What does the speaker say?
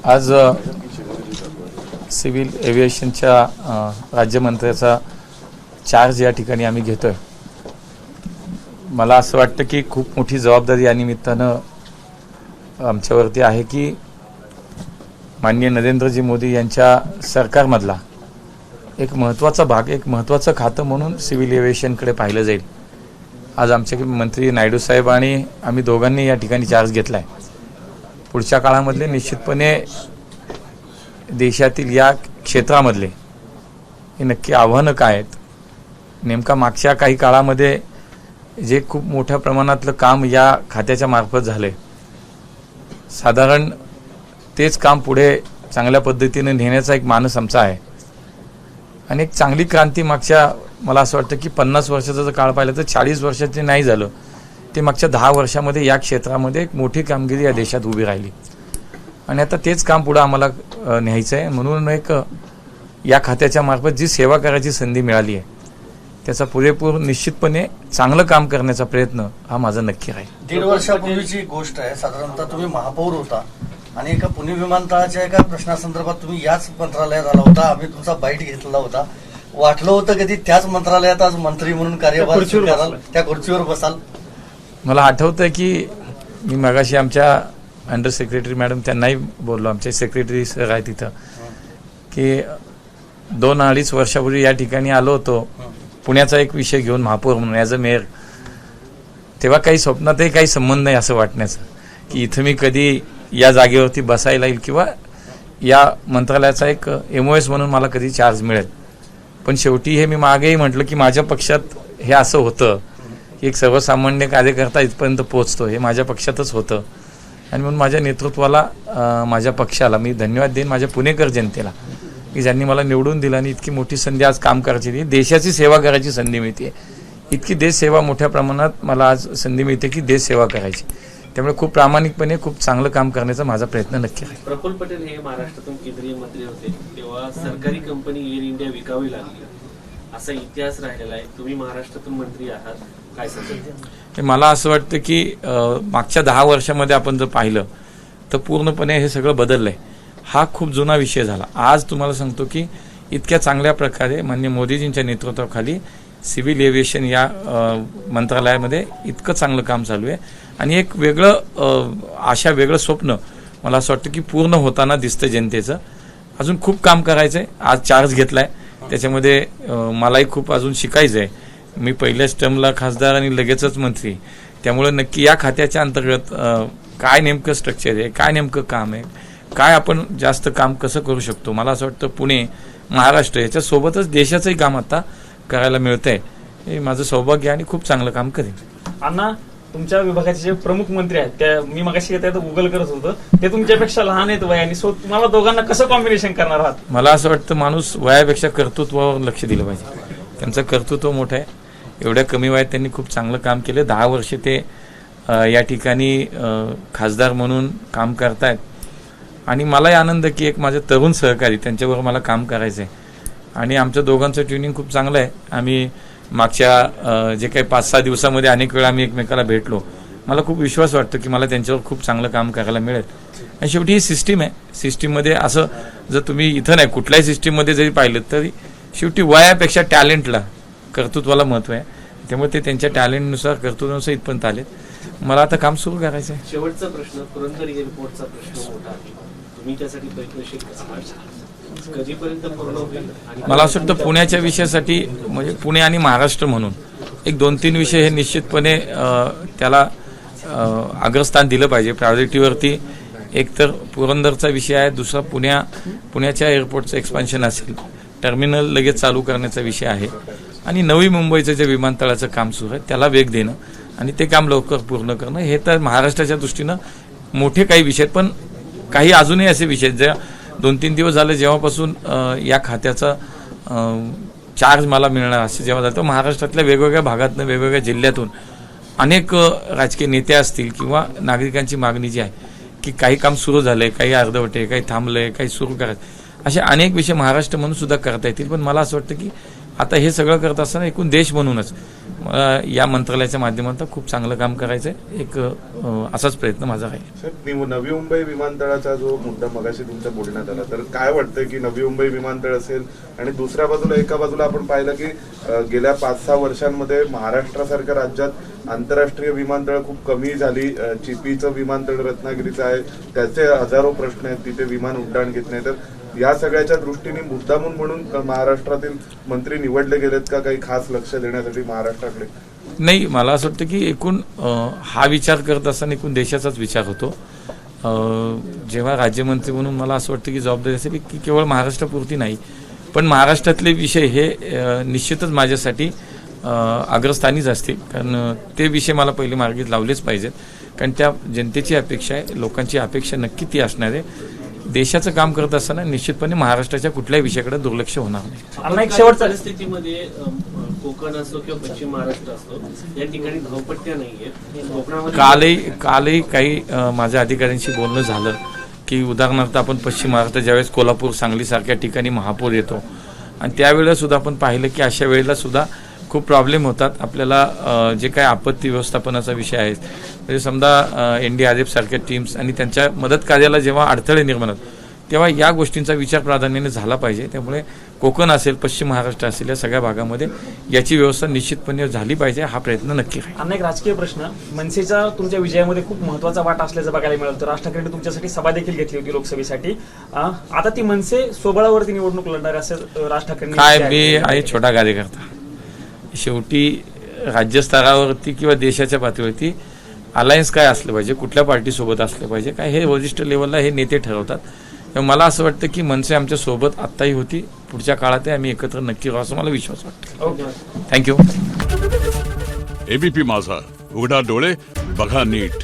आज civil एव्हिएशनच्या राज्यमंत्र्याचा charge या ठिकाणी आम्ही घेतोय. मला असं वाटतं की खूप मोठी जबाबदारी या निमित्तानं आमच्यावरती आहे की माननीय नरेंद्रजी मोदी यांच्या सरकारमधला एक महत्त्वाचा भाग, एक महत्त्वाचं खातं म्हणून सिव्हिल एव्हिएशनकडे पाहिलं जाईल. आज आमचे मंत्री नायडू साहेब आणि आम्ही दोघांनी या ठिकाणी चार्ज घेतला आहे. पुढच्या काळामधले निश्चितपणे देशातील या क्षेत्रामधले हे नक्की आव्हानं काय आहेत, नेमका मागच्या काही काळामध्ये जे खूप मोठ्या प्रमाणातलं काम या खात्याच्या मार्फत झालं आहे, साधारण तेच काम पुढे चांगल्या पद्धतीने नेण्याचा एक मानस आमचा आहे. आणि एक चांगली क्रांती मागच्या, मला असं वाटतं की 50 वर्षाचा जर काळ पाहिला तर 40 वर्षाचे नाही झालं, ते मागच्या 10 वर्षामध्ये या क्षेत्रामध्ये एक मोठी कामगिरी या देशात उभी राहिली. आणि आता तेच काम पुढे आम्हाला न्यायचं आहे. म्हणून एक या खात्याच्या मार्फत जी सेवा करायची संधी मिळाली आहे त्याचा पुरेपूर निश्चितपणे चांगलं काम करण्याचा प्रयत्न हा माझा नक्की राहील. 1.5 वर्षापूर्वीची गोष्ट आहे. साधारणतः तुम्ही महापौर होता आणि एका पुणे विमानतळाच्या एका प्रश्नासंदर्भात तुम्ही याच मंत्रालयात आला होता. आम्ही तुमचा बाईट घेतलेला होता. वाटलं होतं कधी त्याच मंत्रालयात आज मंत्री म्हणून कार्यभार स्वीकाराल, त्या खुर्चीवर बसाल? मला आठवतंय की मी मगाशी आमच्या अंडर सेक्रेटरी मॅडम त्यांनाही बोललो, आमचे सेक्रेटरी सर आहे तिथं, की 2-2.5 वर्षापूर्वी या ठिकाणी आलो होतो पुण्याचा एक विषय घेऊन महापौर म्हणून ॲज अ मेयर. तेव्हा काही स्वप्नातही काही संबंध नाही असं वाटण्याचं की इथं मी कधी या जागेवरती बसायला येईल किंवा या मंत्रालयाचा एक MOS म्हणून मला कधी चार्ज मिळेल. पण शेवटी हे मी मागेही म्हटलं की माझ्या पक्षात हे असं होतं की एक सर्वसामान्य कार्यकर्ता इथपर्यंत पोहोचतो, हे माझ्या पक्षातच होतं. आणि म्हणून माझ्या नेतृत्वाला, माझ्या पक्षाला मी धन्यवाद देईन, माझ्या पुणेकर जनतेला की ज्यांनी मला निवडून दिलं आणि इतकी मोठी संधी आज काम करायची, देशाची सेवा करायची संधी मिळते. इतकी देशसेवा मोठ्या प्रमाणात मला आज संधी मिळते की देशसेवा करायची. त्यामुळे खूप प्रामाणिकपणे खूप चांगलं काम करण्याचा माझा प्रयत्न नक्की आहे. प्रफुल्ल पटेल हे महाराष्ट्रातून केंद्रीय मंत्री होते तेव्हा सरकारी कंपनी एअर इंडिया विकावी लागली, असा इतिहास राहिलेला आहे. तुम्ही महाराष्ट्रातून मंत्री आहात, काय सांगता? मला असं वाटतं की मागच्या 10 वर्षामध्ये आपण जर पाहिलं तर पूर्णपणे हे सगळं बदललंय. हा खूप जुना विषय झाला. आज तुम्हाला सांगतो की इतक्या चांगल्या प्रकारे माननीय मोदीजींच्या नेतृत्वाखाली सिव्हिल एव्हिएशन या मंत्रालयामध्ये इतकं चांगलं काम चालू आहे आणि एक वेगळं वेगळं स्वप्न मला असं वाटतं की पूर्ण होताना दिसतं जनतेचं. अजून खूप काम करायचं आहे. आज चार्ज घेतलाय, त्याच्यामध्ये मलाही खूप अजून शिकायचं आहे. मी पहिल्याच टर्मला खासदार आणि लगेचच मंत्री, त्यामुळे नक्की या खात्याच्या अंतर्गत काय नेमकं स्ट्रक्चर आहे, काय नेमकं काम आहे, काय आपण जास्त काम कसं करू शकतो. मला असं वाटतं पुणे, महाराष्ट्र याच्यासोबतच देशाचंही काम आता करायला मिळतंय. हे माझं सौभाग्य आणि खूप चांगलं काम करेन. अण्णा, तुमच्या विभागाचे जे प्रमुख मंत्री आहेत त्या मी मगाशी येता गुगल करत होतो, ते तुमच्यापेक्षा लहान आहेत वयाने, सो तुम्हाला दोघांना कसं कॉम्बिनेशन करणार आहात? मला असं वाटतं माणूस वयापेक्षा कर्तृत्वावर लक्ष दिलं पाहिजे. त्यांचं कर्तृत्व मोठं आहे. एवढ्या कमी वयात त्यांनी खूप चांगलं काम केलं. 10 वर्षे ते या ठिकाणी खासदार म्हणून काम करतायत आणि मलाही आनंद की एक माझे तरुण सहकारी त्यांच्याबरोबर मला काम करायचं आहे. आणि आमच्या दोघांचं ट्युनिंग खूप चांगलं आहे. आम्ही मागच्या जे काही 5-6 दिवसामध्ये अनेक वेळा आम्ही एकमेकाला भेटलो. मला खूप विश्वास वाटतो की मला त्यांच्यावर खूप चांगलं काम करायला मिळेल. आणि शेवटी ही सिस्टीम आहे. सिस्टीममध्ये असं जर तुम्ही इथं नाही कुठल्याही सिस्टीममध्ये जरी पाहिलं तरी शेवटी वयापेक्षा टॅलेंटला, कर्तृत्वाला महत्त्व आहे. त्यामुळे ते त्यांच्या टॅलेंटनुसार, कर्तृत्वानुसार इथपर्यंत आलेत. मला आता काम सुरू करायचं आहे. शेवटचा प्रश्न, पुरंदर एअरपोर्टचा प्रश्न मोठा आहे, तुम्ही त्यासाठी प्रयत्नशील कधीपर्यंत पूर्ण होईल? मला असं वाटतं पुण्याच्या विषयासाठी, म्हणजे पुणे आणि महाराष्ट्र म्हणून एक 2-3 विषय हे निश्चितपणे त्याला अग्रस्थान दिलं पाहिजे प्रायोरिटीवरती. एक तर पुरंदरचा विषय आहे, दुसरा पुण्याच्या एअरपोर्टचं एक्सपान्शन असेल, टर्मिनल लगेच चालू करण्याचा विषय आहे आणि नवी मुंबईचं जे विमानतळाचं काम सुरू आहे त्याला वेग देणं आणि ते काम लवकर पूर्ण करणं. हे तर महाराष्ट्राच्या दृष्टीनं मोठे काही विषय, पण काही अजूनही असे विषय ज्या 2-3 दिवस झाले जेव्हापासून या खात्याचा चार्ज मला मिळणार असे जेव्हा झालं, तर महाराष्ट्रातल्या वेगवेगळ्या भागातून, वेगवेगळ्या जिल्ह्यातून अनेक राजकीय नेते असतील किंवा नागरिकांची मागणी जी आहे की काही काम सुरू झालंय, काही अर्धवटे, काही थांबलंय, काही सुरू करायचं, असे अनेक विषय महाराष्ट्र म्हणून सुद्धा करता येतील. पण मला असं वाटतं की आता हे सगळं करत असताना एकूण देश म्हणूनच मला या मंत्रालयाच्या माध्यमातून खूप चांगलं काम करायचं आहे. एक असाच प्रयत्न माझा आहे. सर, नवी मुंबई विमानतळाचा जो मुद्दा मगाशी तुमच्या बोलण्यात आला, तर काय वाटतं की नवी मुंबई विमानतळ असेल आणि दुसऱ्या बाजूला एका बाजूला आपण पाहिलं की गेल्या 5-6 वर्षांमध्ये महाराष्ट्रासारख्या राज्यात आंतरराष्ट्रीय विमानतळ खूप कमी झाली. चिपीचं विमानतळ रत्नागिरीचं आहे, त्याचे हजारो प्रश्न आहेत, तिथे विमान उड्डाण घेत नाही. तर या सगळ्याच्या दृष्टीने मुद्दामून म्हणून महाराष्ट्रातील मंत्री निवडले गेलेत का काही खास लक्ष देण्यासाठी महाराष्ट्राकडे? नाही, मला असं वाटतं की एकूण हा विचार करत असताना एकूण देशाचाच विचार होतो. जेव्हा राज्यमंत्री म्हणून मला असं वाटतं की जबाबदारी असेल की केवळ महाराष्ट्रापुरती नाही, पण महाराष्ट्रातले विषय हे निश्चितच माझ्यासाठी अग्रस्थानीच असतील. कारण ते विषय मला पहिले मार्गी लावलेच पाहिजेत. कारण त्या जनतेची अपेक्षा आहे, लोकांची अपेक्षा नक्की ती असणार आहे. देशाचं काम करत असताना निश्चितपणे महाराष्ट्राच्या कुठल्याही विषयाकडे दुर्लक्ष होणार नाही. अण्णा, एक शेवटचा परिस्थितीमध्ये कोकण असो किंवा पश्चिम महाराष्ट्र असो, या ठिकाणी धावपट्ट्या नाहीयेत. कोकणामध्ये कालही काही माझ्या अधिकाऱ्यांशी बोलणं झालं की उदाहरणार्थ आपण पश्चिम महाराष्ट्र ज्यावेळेस कोल्हापूर, सांगली सारख्या ठिकाणी महापूर येतो आणि त्यावेळेला सुद्धा आपण पाहिलं की अशा वेळेला सुद्धा खूप प्रॉब्लेम होतात. आपल्याला जे काही आपत्ती व्यवस्थापनाचा विषय आहे, म्हणजे समजा NDRF सारख्या टीम्स आणि त्यांच्या मदत कार्याला जेव्हा अडथळे निर्माण होतात तेव्हा या गोष्टींचा विचार प्राधान्याने झाला पाहिजे. त्यामुळे कोकण असेल, पश्चिम महाराष्ट्र असेल, या सगळ्या भागामध्ये याची व्यवस्था निश्चितपणे झाली पाहिजे. हा प्रयत्न नक्की आहे. अण्णा, एक राजकीय प्रश्न. मनसेचा तुमच्या विजयामध्ये खूप महत्वाचा वाटा असल्याचं बघायला मिळालं. तर राज ठाकरेंनी तुमच्यासाठी सभा देखील घेतली होती लोकसभेसाठी. आता ती मनसे स्वबळावरती निवडणूक लढणार असं राज ठाकरेंनी मी आहे छोटा कार्यकर्ता. शेवटी राज्यस्तरावरती किंवा देशाच्या पातळीवरती अलायन्स काय असलं पाहिजे, कुठल्या पार्टीसोबत असलं पाहिजे, काय हे वरिष्ठ लेवलला हे नेते ठरवतात. त्यामुळे मला असं वाटतं की मनसे आमच्या सोबत आत्ताही होती, पुढच्या काळातही आम्ही एकत्र नक्की राहू असं मला विश्वास वाटतो. थँक्यू. एबीपी माझा, उघडा डोळे बघा नीट.